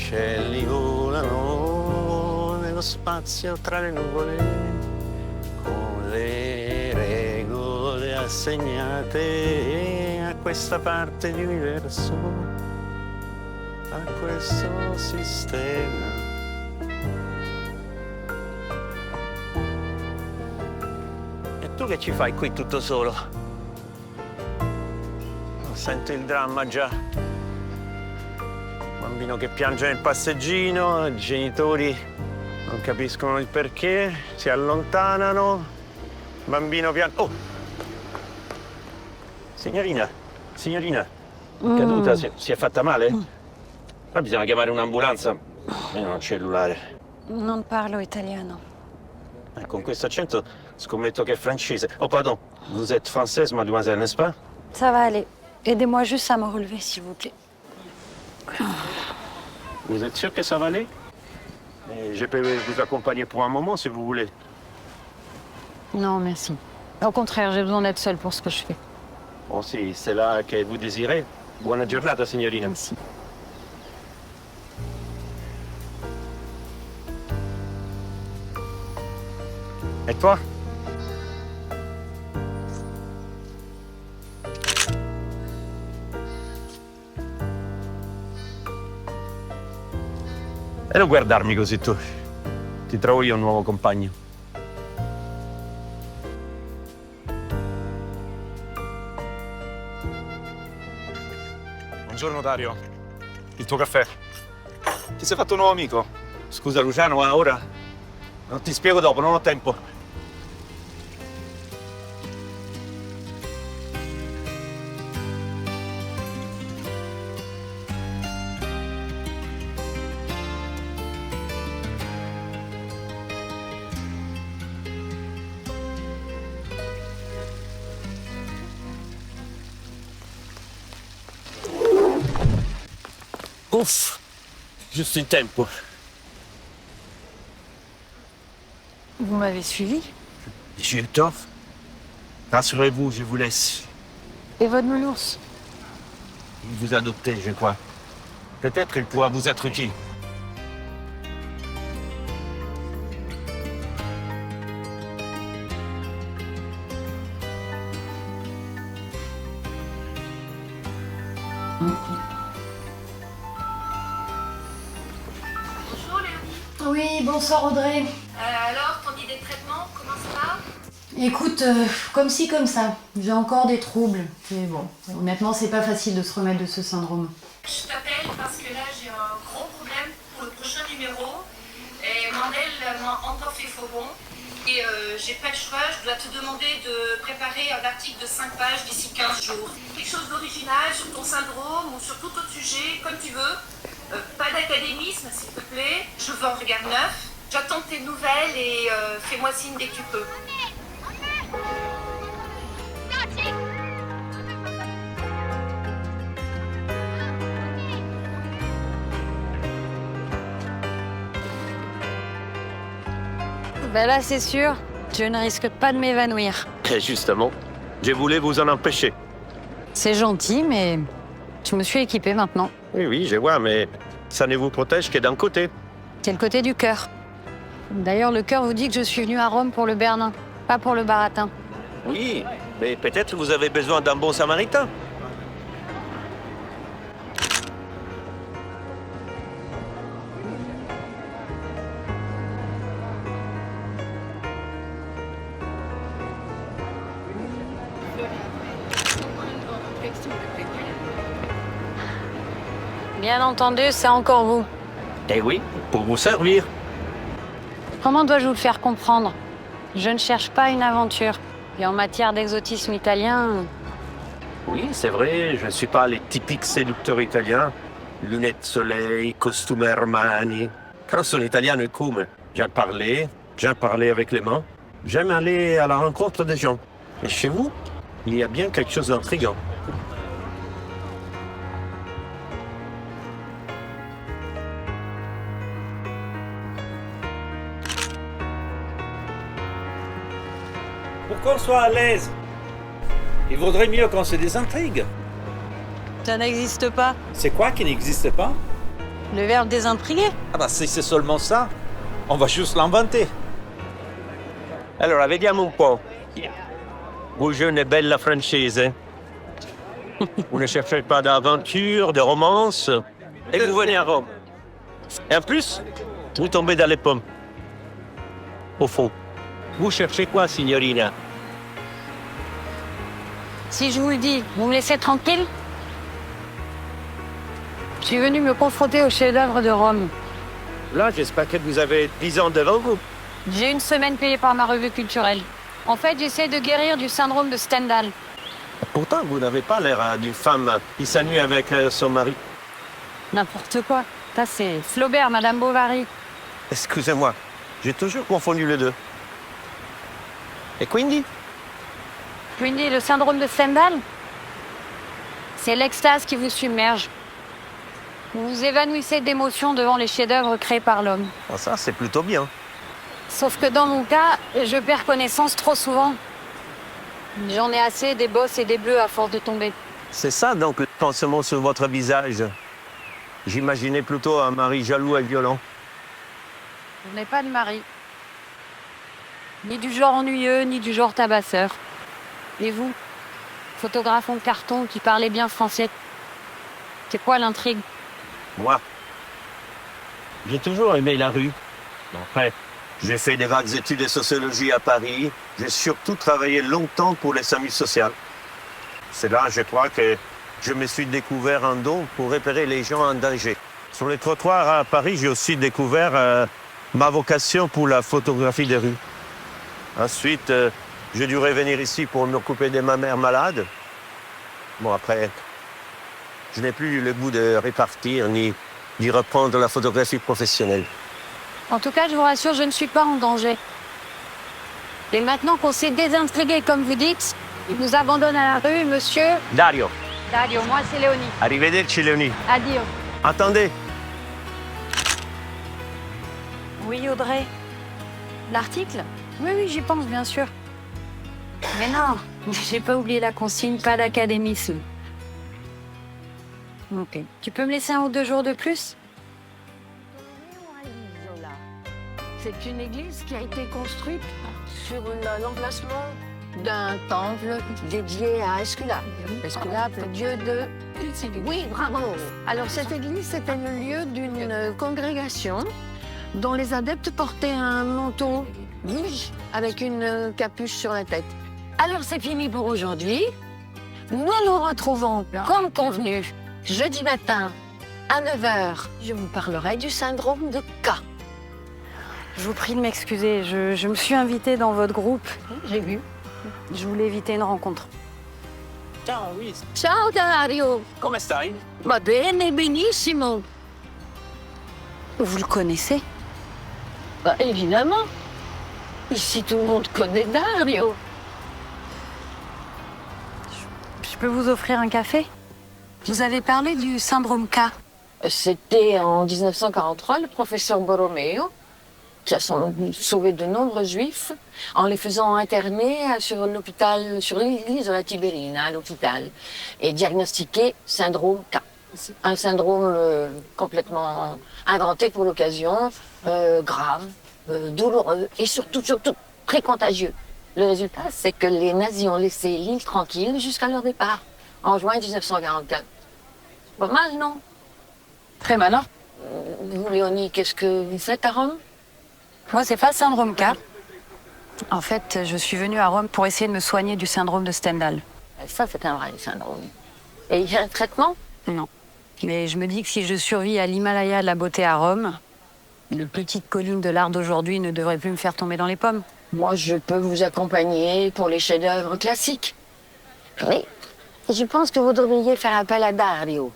uccelli volano nello spazio tra le nuvole con le regole assegnate a questa parte di universo, a questo sistema. E tu che ci fai qui tutto solo? Sento il dramma già. Bambino che piange nel passeggino, i genitori non capiscono il perché, si allontanano, bambino piange. Oh! Signorina, caduta, si è fatta male? Ma bisogna chiamare un'ambulanza. Io non ho il cellulare. Non parlo italiano. Con questo accento scommetto che è francese. Oh, pardon, vous êtes française, mademoiselle, n'est-ce pas? Ça va aller. Aidez-moi juste à me relever, s'il vous plaît. Vous êtes sûr que ça va aller? Je peux vous accompagner pour un moment, si vous voulez. Non, merci. Au contraire, j'ai besoin d'être seule pour ce que je fais. Bon, si c'est là que vous désirez. Buona giornata, signorina. Merci. Et toi? E non guardarmi così tu. Ti trovo io un nuovo compagno. Buongiorno Dario, il tuo caffè. Ti sei fatto un nuovo amico? Scusa Luciano, ma ora non ti spiego dopo, non ho tempo. Ouf, juste in tempo. Vous m'avez suivi? J'ai eu tort. Rassurez-vous, je vous laisse. Et votre nounours? Il vous a adopté, je crois. Peut-être il pourra vous être utile. Bonjour Léonie. Oui, bonsoir Audrey. Alors, ton idée de traitement, comment ça va? Écoute, comme ci, comme ça. J'ai encore des troubles. Mais bon, honnêtement, c'est pas facile de se remettre de ce syndrome. Je t'appelle parce que là, j'ai un gros problème pour le prochain numéro. Et Mandel m'a encore fait faux bon. Et j'ai pas le choix, je dois te demander de préparer un article de 5 pages d'ici 15 jours. Quelque chose d'original sur ton syndrome ou sur tout autre sujet, comme tu veux. Pas d'académisme, s'il te plaît. Je veux un regard neuf. J'attends tes nouvelles et fais-moi signe dès que tu peux. Ben là, c'est sûr, je ne risque pas de m'évanouir. Et justement, je voulais vous en empêcher. C'est gentil, mais je me suis équipée maintenant. Oui, je vois, mais ça ne vous protège que d'un côté. C'est le côté du cœur. D'ailleurs, le cœur vous dit que je suis venue à Rome pour le Bernin, pas pour le baratin. Oui, mais peut-être vous avez besoin d'un bon samaritain. Bien entendu, c'est encore vous. Eh oui, pour vous servir. Comment dois-je vous le faire comprendre? Je ne cherche pas une aventure. Et en matière d'exotisme italien, Oui, c'est vrai, je ne suis pas les typiques séducteurs italiens. Lunettes de soleil, costume Armani. Quand sono italiano e come? J'aime parler avec les mains. J'aime aller à la rencontre des gens. Et chez vous, il y a bien quelque chose d'intriguant. Pour qu'on soit à l'aise, il vaudrait mieux qu'on se désintrigue. ça n'existe pas. C'est quoi qui n'existe pas? Le verbe désintrigué. Ah bah si c'est seulement ça, on va juste l'inventer. Allora, vediamo un po'. Vous jeune et belle la française. Vous ne cherchez pas d'aventure, de romance, et vous venez à Rome. Et en plus, vous tombez dans les pommes. Au fond, vous cherchez quoi, signorina? Si je vous le dis, vous me laissez tranquille? Je suis venu me confronter au chef-d'œuvre de Rome. Là, j'espère que vous avez 10 ans devant vous. J'ai une semaine payée par ma revue culturelle. En fait, j'essaie de guérir du syndrome de Stendhal. Pourtant, vous n'avez pas l'air d'une femme qui s'ennuie avec son mari. N'importe quoi. Ça, c'est Flaubert, Madame Bovary. Excusez-moi, j'ai toujours confondu les deux. Et quindi? Quindi, le syndrome de Stendhal, c'est l'extase qui vous submerge. Vous vous évanouissez d'émotion devant les chefs-d'œuvre créés par l'homme. Ah, ça, c'est plutôt bien. Sauf que dans mon cas, je perds connaissance trop souvent. J'en ai assez des bosses et des bleus à force de tomber. C'est ça, donc, le pansement sur votre visage. J'imaginais plutôt un mari jaloux et violent. Je n'ai pas de mari. Ni du genre ennuyeux, ni du genre tabasseur. Et vous, photographe en carton qui parlait bien français, c'est quoi l'intrigue? Moi, j'ai toujours aimé la rue. Après, j'ai fait des vagues études de sociologie à Paris. J'ai surtout travaillé longtemps pour les SAMU sociales. C'est là, je crois, que je me suis découvert un don pour repérer les gens en danger. Sur les trottoirs à Paris, j'ai aussi découvert ma vocation pour la photographie des rues. Ensuite, j'ai dû revenir ici pour m'occuper de ma mère malade. Bon, après, je n'ai plus le goût de répartir ni d'y reprendre la photographie professionnelle. En tout cas, je vous rassure, je ne suis pas en danger. Et maintenant qu'on s'est désintrigué, comme vous dites, il nous abandonne à la rue, monsieur. Dario. Dario, moi c'est Léonie. Arrivederci, Léonie. Addio. Attendez. Oui, Audrey. L'article? Oui, oui, j'y pense, bien sûr. Mais non, j'ai pas oublié la consigne, pas d'académisme. Ok. Tu peux me laisser 1 ou 2 jours de plus? C'est une église qui a été construite sur l'emplacement d'un temple dédié à Esculape. Esculape, le dieu de... Oui, bravo. Alors cette église, c'était le lieu d'une congrégation dont les adeptes portaient un manteau rouge avec une capuche sur la tête. Alors c'est fini pour aujourd'hui. Nous nous retrouvons comme convenu jeudi matin à 9h. Je vous parlerai du syndrome de K. Je vous prie de m'excuser, je me suis invitée dans votre groupe. J'ai vu. Je voulais éviter une rencontre. Ciao, Luis. Ciao Dario. Come stai? Va bene, benissimo. Vous le connaissez? Bah, évidemment. Ici, tout le monde connaît Dario. Je peux vous offrir un café? Vous avez parlé du syndrome K. C'était en 1943 le professeur Borromeo qui a sauvé de nombreux juifs en les faisant interner sur l'hôpital, sur l'église de la Tibérine, à l'hôpital, et diagnostiqué syndrome K. Un syndrome complètement inventé pour l'occasion, grave, douloureux et surtout très contagieux. Le résultat, c'est que les nazis ont laissé l'île tranquille jusqu'à leur départ, en juin 1944. Pas mal, non? Très malin. Vous, Léonie, qu'est-ce que vous faites à Rome? Moi, c'est pas le syndrome K. En fait, je suis venue à Rome pour essayer de me soigner du syndrome de Stendhal. Ça, c'est un vrai syndrome. Et il y a un traitement? Non. Mais je me dis que si je survis à l'Himalaya de la beauté à Rome, une petite colline de l'art d'aujourd'hui ne devrait plus me faire tomber dans les pommes. Moi, je peux vous accompagner pour les chefs-d'œuvre classiques. Mais je pense que vous devriez faire appel à Dario.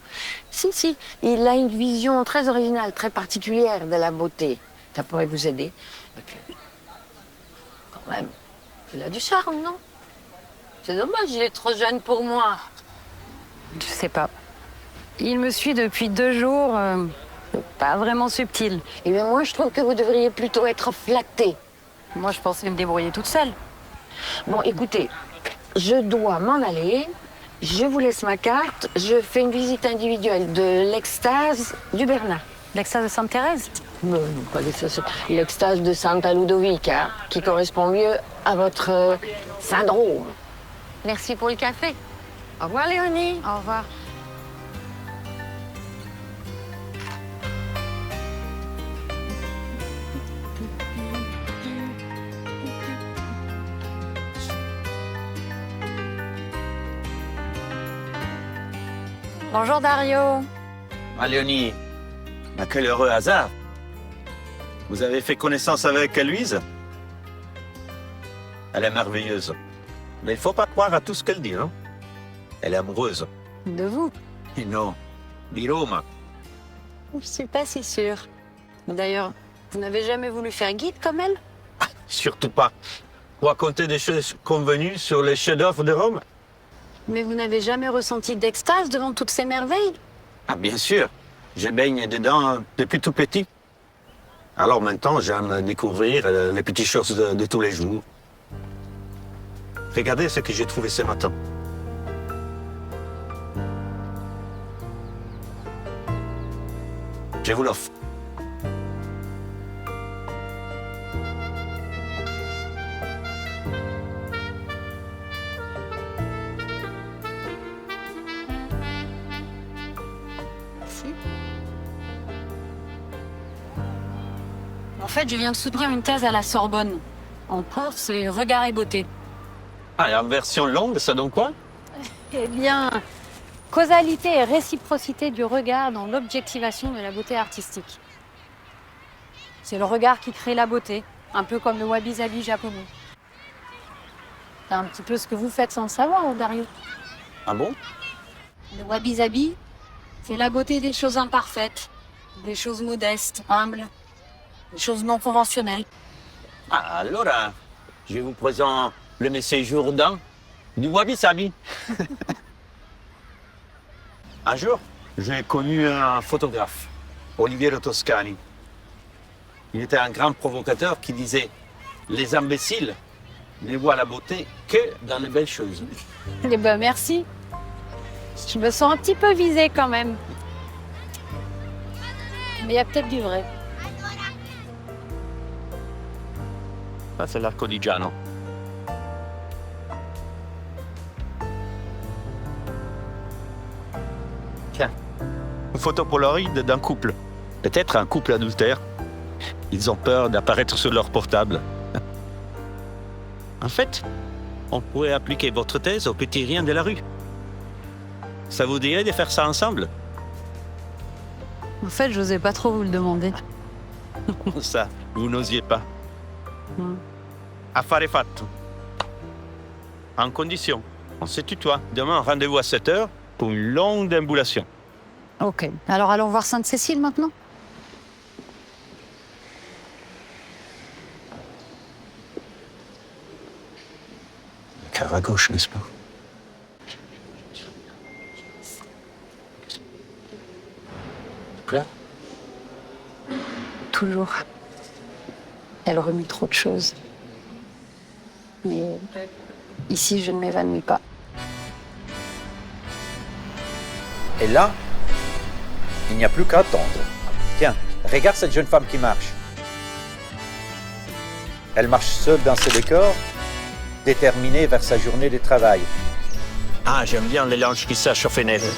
Si, il a une vision très originale, très particulière de la beauté. Ça pourrait vous aider. Et puis, quand même, il a du charme, non? C'est dommage, il est trop jeune pour moi. Je sais pas. Il me suit depuis 2 jours, pas vraiment subtil. Et bien moi, je trouve que vous devriez plutôt être flatté. Moi, je pensais me débrouiller toute seule. Bon, écoutez, je dois m'en aller. Je vous laisse ma carte. Je fais une visite individuelle de l'extase du Bernat. L'extase de Sainte-Thérèse? Non, pas l'extase. L'extase de Santa Ludovica, qui correspond mieux à votre syndrome. Merci pour le café. Au revoir, Léonie. Au revoir. Bonjour Dario. Ah, Léonie, mais quel heureux hasard. Vous avez fait connaissance avec Louise? Elle est merveilleuse. Mais il ne faut pas croire à tout ce qu'elle dit, hein? Elle est amoureuse. De vous? Et non, di Roma. Je suis pas si sûre. D'ailleurs, vous n'avez jamais voulu faire guide comme elle? Surtout pas. Pour raconter des choses convenues sur les chefs-d'œuvre de Rome? Mais vous n'avez jamais ressenti d'extase devant toutes ces merveilles? Ah, bien sûr. Je baigne dedans depuis tout petit. Alors maintenant, j'aime découvrir les petites choses de tous les jours. Regardez ce que j'ai trouvé ce matin. Je vous l'offre. En fait, je viens de soutenir une thèse à la Sorbonne. En cours, c'est regard et beauté. Ah, et en version longue, ça donne quoi? Eh bien, causalité et réciprocité du regard dans l'objectivation de la beauté artistique. C'est le regard qui crée la beauté, un peu comme le wabi-sabi japonais. C'est un petit peu ce que vous faites sans le savoir, Dario. Ah bon? Le wabi-sabi, c'est la beauté des choses imparfaites, des choses modestes, humbles, des choses non conventionnelles. Ah, allora, je vous présente le monsieur Jourdain du wabi-sabi. Un jour, j'ai connu un photographe, Oliviero Toscani. Il était un grand provocateur qui disait « Les imbéciles ne voient la beauté que dans les belles choses. » Eh ben merci. Je me sens un petit peu visée quand même. Mais il y a peut-être du vrai. Ça, c'est l'Arcodigiano. Tiens, une photo Polaroid d'un couple. Peut-être un couple adultère. Ils ont peur d'apparaître sur leur portable. En fait, on pourrait appliquer votre thèse aux petits riens de la rue. Ça vous dirait de faire ça ensemble? En fait, j'osais pas trop vous le demander. Ça, vous n'osiez pas. Affare fatto. En condition, on se tutoie. Demain, rendez-vous à 7h pour une longue déambulation. Ok. Alors allons voir Sainte-Cécile maintenant? Cœur à gauche, n'est-ce pas? Là? Toujours. Elle remue trop de choses. Mais ici, je ne m'évanouis pas. Et là, il n'y a plus qu'à attendre. Tiens, regarde cette jeune femme qui marche. Elle marche seule dans ses décors, déterminée vers sa journée de travail. Ah, j'aime bien les langes qui sèchent aux fenêtres.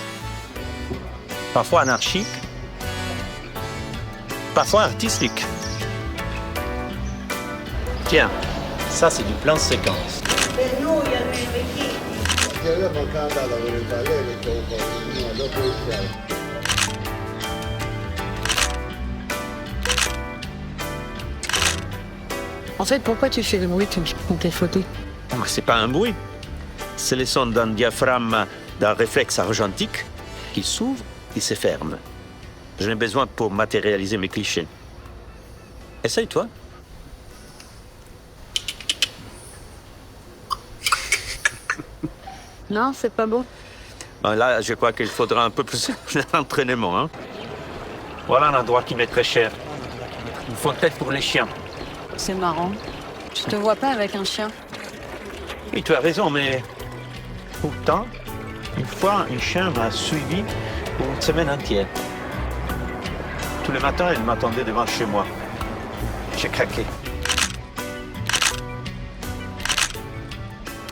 Parfois anarchique, parfois artistique. Tiens, ça c'est du plan séquence. En fait, pourquoi tu fais le bruit quand tes photos? C'est pas un bruit. C'est le son d'un diaphragme, d'un réflexe argentique qui s'ouvre et se ferme. J'en ai besoin pour matérialiser mes clichés. Essaye-toi. Non, c'est pas bon. Bon, là, je crois qu'il faudra un peu plus d'entraînement. Hein. Voilà un endroit qui m'est très cher. Une fontaine pour les chiens. C'est marrant. Je te vois pas avec un chien. Oui, tu as raison, mais pourtant, une fois, un chien m'a suivi pour une semaine entière. Tous les matins, elle m'attendait devant chez moi. J'ai craqué.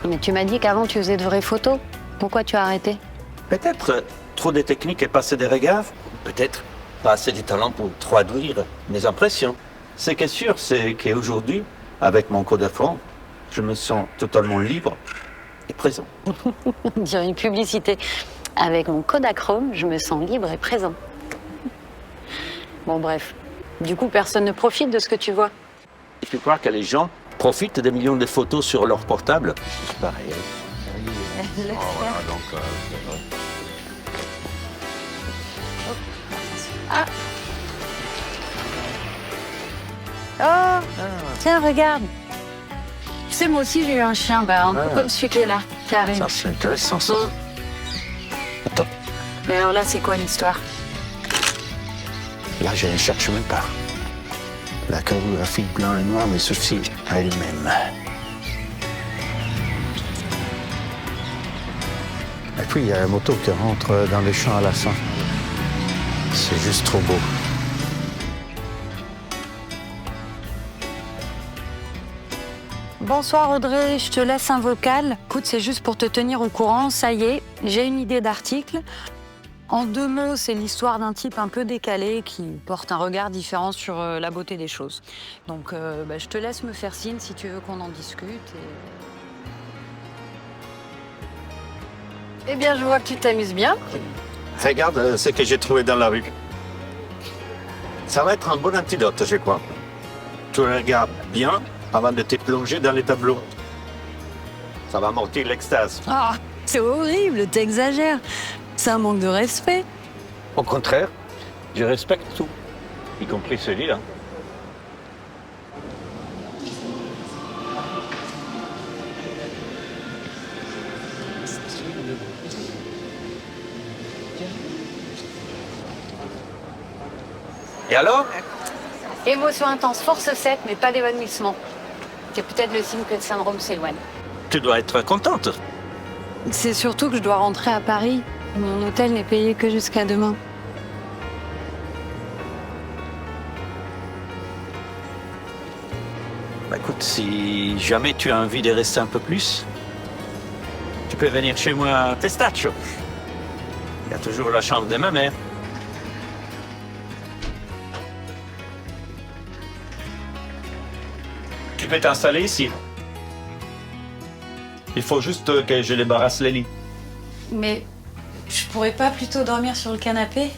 Mais tu m'as dit qu'avant tu faisais de vraies photos. Pourquoi tu as arrêté? Peut-être trop de techniques et pas assez de regards. Peut-être pas assez de talent pour traduire mes impressions. Ce qui est sûr, c'est qu'aujourd'hui, avec mon Kodafone, je me sens totalement libre et présent. On dirait une publicité. Avec mon Kodachrome, je me sens libre et présent. Bon, bref. Du coup, personne ne profite de ce que tu vois. Et tu crois que les gens profitent des millions de photos sur leur portable? C'est pareil. Oh, tiens, regarde. Tu sais, moi aussi, j'ai eu un chien, un peu comme celui qui est là, qui arrive. Ça, c'est intéressant, ça. Attends, Mais alors là, c'est quoi l'histoire? là, je ne cherche même pas. La chorégraphie blanc et noir me suffit à elle-même. Et puis, il y a la moto qui rentre dans les champs à la fin. C'est juste trop beau. Bonsoir Audrey, je te laisse un vocal. Écoute, c'est juste pour te tenir au courant, ça y est, j'ai une idée d'article. En 2 mots, c'est l'histoire d'un type un peu décalé qui porte un regard différent sur la beauté des choses. Donc je te laisse me faire signe si tu veux qu'on en discute. Eh bien, je vois que tu t'amuses bien. Regarde ce que j'ai trouvé dans la rue. Ça va être un bon antidote, je crois. Tu regardes bien avant de te plonger dans les tableaux. Ça va amortir l'extase. Ah, c'est horrible, t'exagères. C'est un manque de respect. Au contraire, je respecte tout, y compris celui-là. Et alors? Émotion intense, force 7, mais pas d'évanouissement. C'est peut-être le signe que le syndrome s'éloigne. Tu dois être contente. C'est surtout que je dois rentrer à Paris. Mon hôtel n'est payé que jusqu'à demain. Bah, écoute, si jamais tu as envie de rester un peu plus, tu peux venir chez moi à Testaccio. Il y a toujours la chambre de ma mère. Tu peux t'installer ici. Il faut juste que je débarrasse les lits. Mais je pourrais pas plutôt dormir sur le canapé?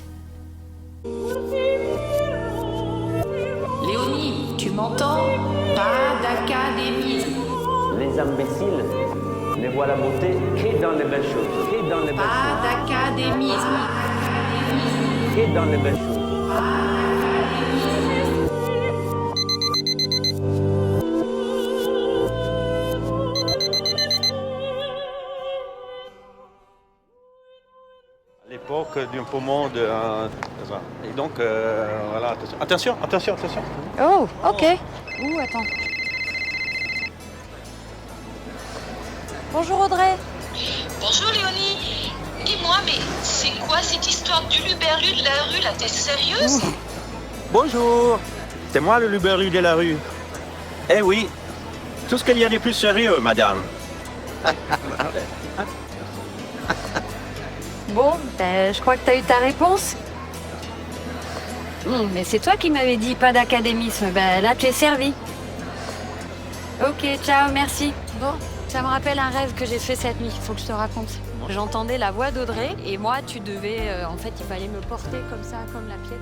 Léonie, tu m'entends? Pas d'académisme. Les imbéciles ne voient la beauté que dans les belles choses. Que dans les belles Pas d'académisme. choses. Que dans les belles choses. L'époque d'un poumon de... et donc, voilà, attention. Attention. Oh, ok. Ouh, attends. Bonjour Audrey. Bonjour Léonie. Dis-moi, mais c'est quoi cette histoire du luberlu de la rue là? T'es sérieuse? Bonjour, c'est moi le luberlu de la rue. Eh oui, tout ce qu'il y a de plus sérieux, madame. Bon, je crois que t'as eu ta réponse. Mais c'est toi qui m'avais dit pas d'académisme. Là, tu es servi. Ok, ciao, merci. Bon, ça me rappelle un rêve que j'ai fait cette nuit. Faut que je te raconte. J'entendais la voix d'Audrey et moi, tu devais... en fait, il fallait me porter comme ça, comme la pièce.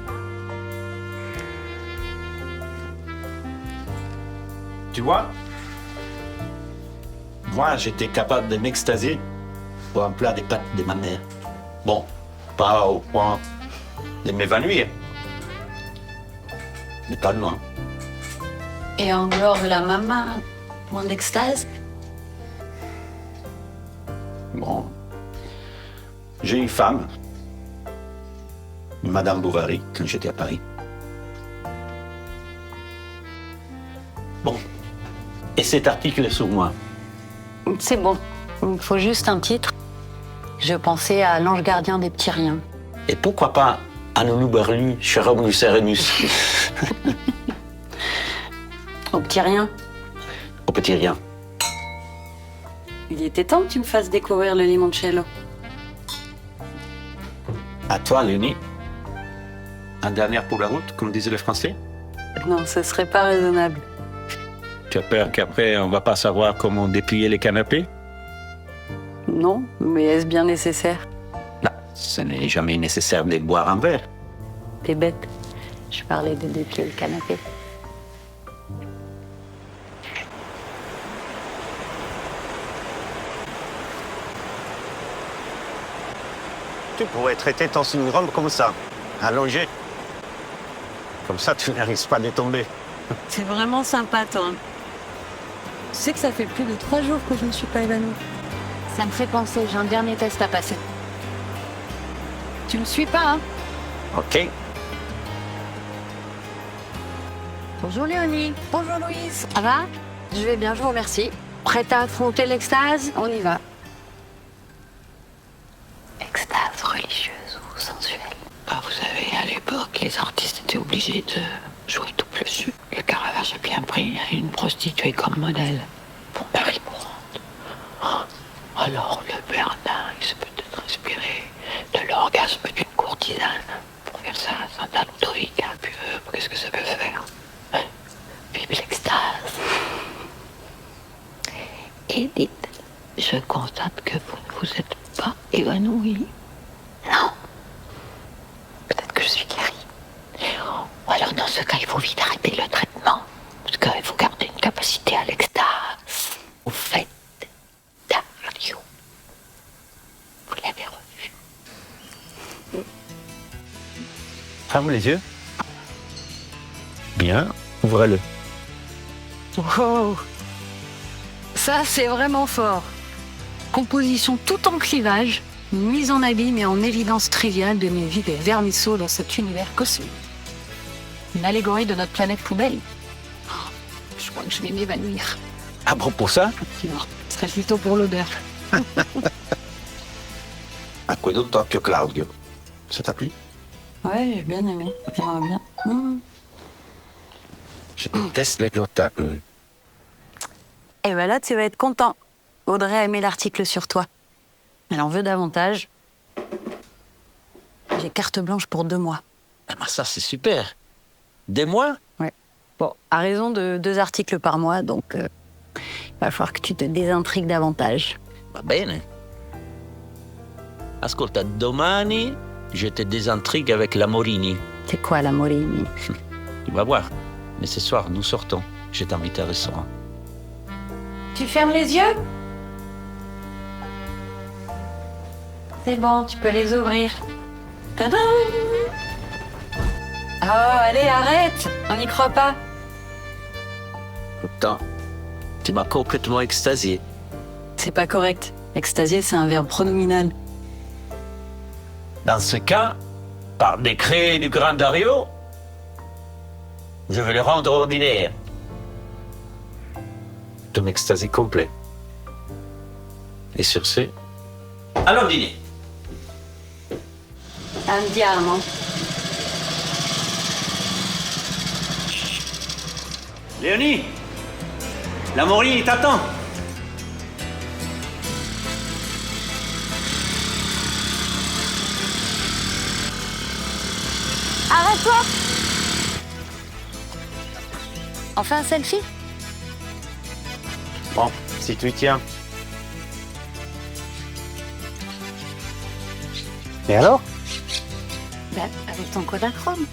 Tu vois, moi, j'étais capable de m'extasier pour un plat des pâtes de ma mère. Bon, pas au point de m'évanouir, mais pas loin. Et en dehors de la maman, moins d'extase. Bon, j'ai une femme, Madame Bovary, quand j'étais à Paris. Bon, et cet article est sur moi. C'est bon. Il faut juste un titre. Je pensais à l'ange gardien des petits riens. Et pourquoi pas Annulus Berlu, Cherum Serenus. Au petit rien. Au petit rien. Il était temps que tu me fasses découvrir le limoncello. À toi, Léonie. Un dernier pour la route, comme disaient les Français. Non, ce serait pas raisonnable. Tu as peur qu'après, on va pas savoir comment déplier les canapés? Non, mais est-ce bien nécessaire? Non, ce n'est jamais nécessaire de boire un verre. T'es bête. Je parlais de déplier le canapé. Tu pourrais traiter ton syndrome comme ça, allongé. Comme ça, tu n'arrives pas à tomber. C'est vraiment sympa, toi. Tu sais que ça fait plus de 3 jours que je ne suis pas évanouie. Ça me fait penser, j'ai un dernier test à passer. Tu me suis pas, hein? OK. Bonjour Léonie. Bonjour Louise. Ça va? Je vais bien, je vous remercie. Prête à affronter l'extase? On y va. Extase religieuse ou sensuelle? Ah, vous savez, à l'époque, les artistes étaient obligés de jouer double jeu. Le Caravage a bien pris une prostituée comme modèle pour Marie Mourante. Alors, le Bernard, il se peut être inspiré de l'orgasme d'une courtisane pour faire ça à Saint-Ludovic. Puis, qu'est-ce que ça peut faire? Vive l'extase. Et dites, je constate que vous ne vous êtes pas évanoui. Non. Peut-être que je suis guérie. Alors dans ce cas, il faut vite arrêter le traitement. Parce qu'il faut garder une capacité à l'extase. Au fait, Dario. Vous l'avez revu. Ferme les yeux. Bien, ouvrez-le. Wow. Ça, c'est vraiment fort. Composition tout en clivage, mise en abîme et en évidence triviale de mes vies des vermisseaux dans cet univers cosmique. Une allégorie de notre planète poubelle. Oh, je crois que je vais m'évanouir. À propos de ça, Non, ce serait plutôt pour l'odeur. Aqueducto Occhio Claudio. Ça t'a plu? Ouais, j'ai bien aimé. J'aimerais bien. Je déteste les spectacles. Et ben là, tu vas être content. Audrey a aimé l'article sur toi. Elle en veut davantage. J'ai carte blanche pour 2 mois. Ah, bah ça, c'est super. Des mois? Ouais. Bon, à raison de 2 articles par mois, donc il va falloir que tu te désintrigues davantage. Va bene. Ascolta, domani, je te désintrigue avec la Morini. C'est quoi la Morini? Tu vas voir. Mais ce soir, nous sortons. Je t'invite à un restaurant. Tu fermes les yeux? C'est bon, tu peux les ouvrir. Tadam! Oh, allez, arrête! On n'y croit pas. Pourtant, tu m'as complètement extasié. C'est pas correct. Extasier, c'est un verbe pronominal. Dans ce cas, par décret du grand Dario, je vais le rendre ordinaire. Ton extasie complet. Et sur ce, allons dîner. Andiamo. Léonie, la Morini t'attend. Arrête-toi! On fait un selfie? Bon, si tu y tiens. Et alors? Ben, avec ton Kodachrome.